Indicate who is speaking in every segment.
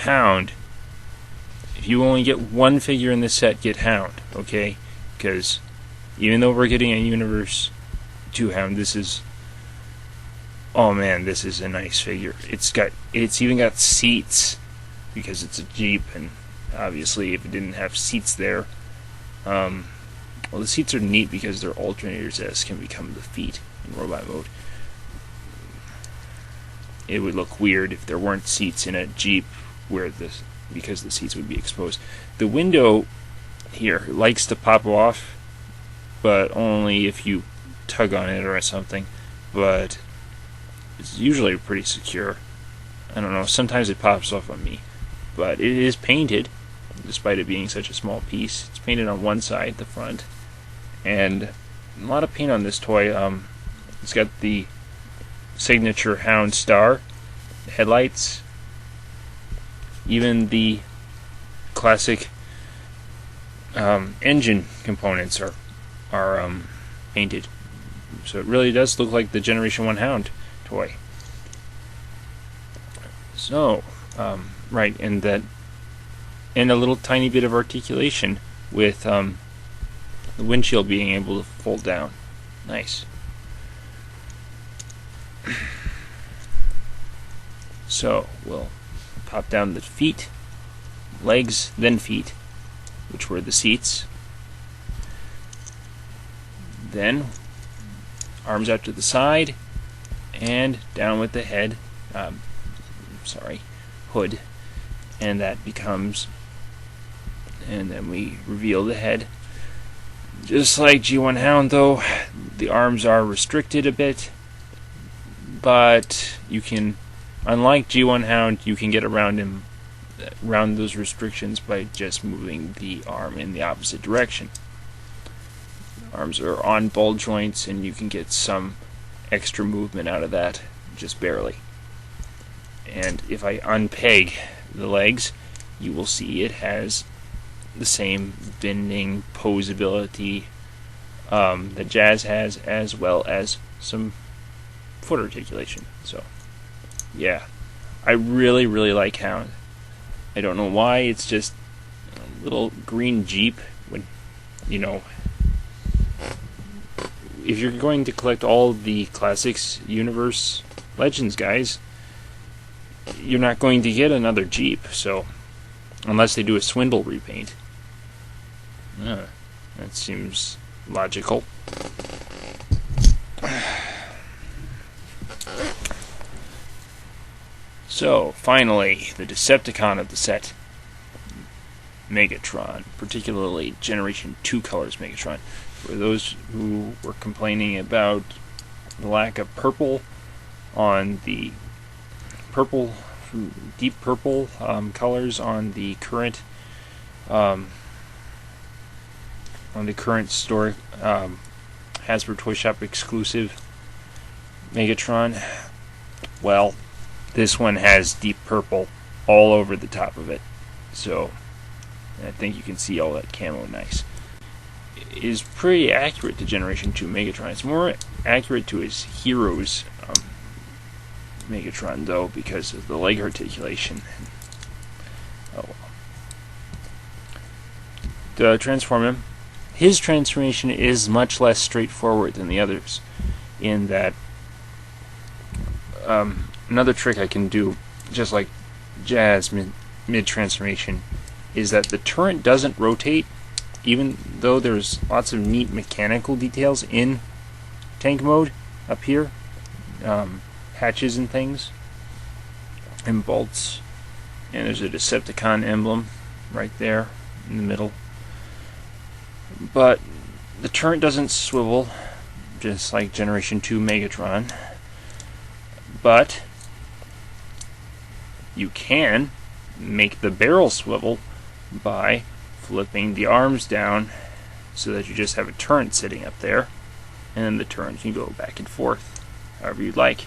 Speaker 1: Hound. If you only get one figure in this set, get Hound, okay? Because even though we're getting a Universe 2 Hound, this is... oh man, this is a nice figure. It's even got seats, because it's a Jeep, and obviously if it didn't have seats there... well, the seats are neat because they're alternators as can become the feet in robot mode. It would look weird if there weren't seats in a Jeep because the seats would be exposed. The window here likes to pop off, but only if you tug on it or something. But it's usually pretty secure. I don't know, sometimes it pops off on me. But it is painted, despite it being such a small piece. It's painted on one side, the front. And a lot of paint on this toy. It's got the signature Hound star, headlights, even the classic engine components are painted. So it really does look like the Generation 1 Hound toy. So, right, and a little tiny bit of articulation with the windshield being able to fold down. Nice. So, we'll pop down the feet, legs, then feet, which were the seats. Then, arms out to the side, and down with the head, hood, and that becomes, and then we reveal the head. Just like G1 Hound, though, the arms are restricted a bit, but you can, unlike G1 Hound, you can get around those restrictions by just moving the arm in the opposite direction. Arms are on ball joints, and you can get some extra movement out of that, just barely. And if I unpeg the legs, you will see it has the same bending posability that Jazz has, as well as some foot articulation. So, yeah, I really, really like Hound. I don't know why. It's just a little green Jeep. When, you know, if you're going to collect all the Classics Universe Legends guys, you're not going to get another Jeep. So, unless they do a Swindle repaint. That seems logical. So, finally, the Decepticon of the set, Megatron, particularly Generation 2 Colors Megatron. For those who were complaining about the lack of purple on the deep purple colors on the current store Hasbro Toy Shop exclusive Megatron, well, this one has deep purple all over the top of it, so I think you can see all that camo nice. It is pretty accurate to Generation 2 Megatron. It's more accurate to his Heroes Megatron, though, because of the leg articulation. Oh well. To transform him, his transformation is much less straightforward than the others, in that another trick I can do, just like Jazz mid-transformation, is that the turret doesn't rotate, even though there's lots of neat mechanical details in tank mode up here. Hatches and things, and bolts, and there's a Decepticon emblem right there in the middle. But the turret doesn't swivel, just like Generation 2 Megatron. But you can make the barrel swivel by flipping the arms down so that you just have a turret sitting up there, and then the turret can go back and forth however you'd like.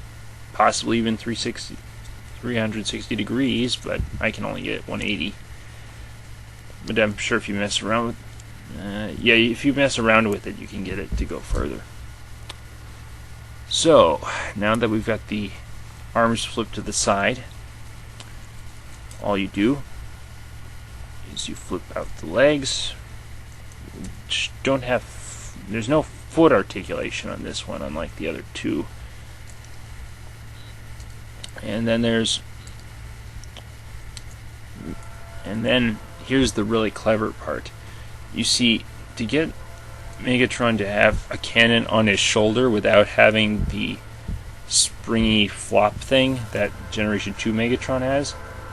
Speaker 1: Possibly even 360 degrees, but I can only get 180. But I'm sure if you mess around with if you mess around with it, you can get it to go further. So, now that we've got the arms flipped to the side, all you do is you flip out the legs. There's no foot articulation on this one, unlike the other two. And then here's the really clever part. You see, to get Megatron to have a cannon on his shoulder without having the springy flop thing that Generation 2 Megatron has,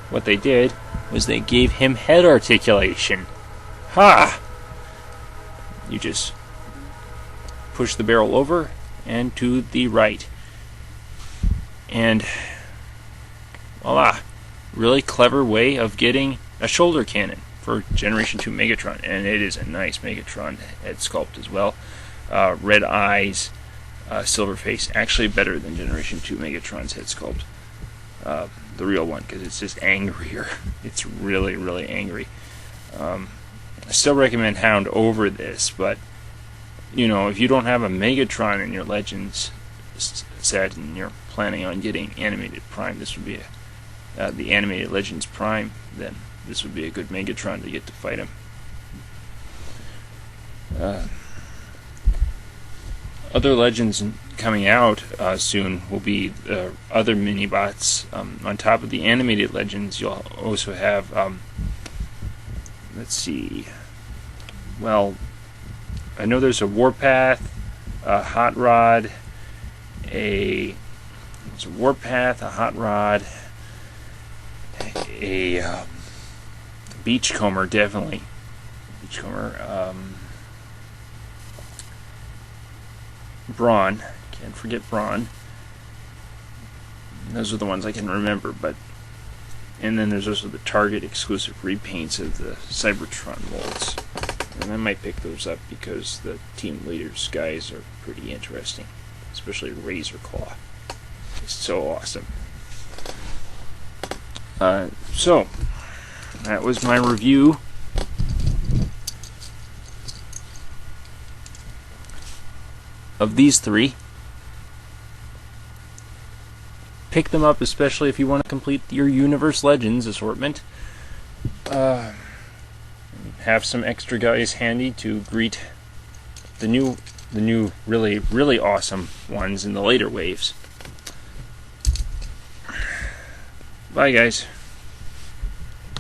Speaker 1: what they did was they gave him head articulation. Ha! You just push the barrel over and to the right. And voila! Really clever way of getting a shoulder cannon for Generation 2 Megatron. And it is a nice Megatron head sculpt as well. Red eyes, silver face. Actually better than Generation 2 Megatron's head sculpt. The real one, because it's just angrier. It's really, really angry. I still recommend Hound over this, but you know, if you don't have a Megatron in your Legends set and you're planning on getting Animated Prime, this would be the Animated Legends Prime, then this would be a good Megatron to get to fight him. Other Legends coming out soon will be other mini-bots. On top of the Animated Legends, you'll also have, let's see, well, I know there's a Warpath, a Hot Rod, there's a Warpath, a Hot Rod, a Beachcomber, definitely. Beachcomber, Brawn, can't forget Brawn. Those are the ones I can remember, and then there's also the Target exclusive repaints of the Cybertron molds. And I might pick those up because the team leaders guys are pretty interesting, especially Razor Claw. It's so awesome. So that was my review of these three. Pick them up, especially if you want to complete your Universe Legends assortment. Have some extra guys handy to greet the new really, really awesome ones in the later waves. Bye, guys.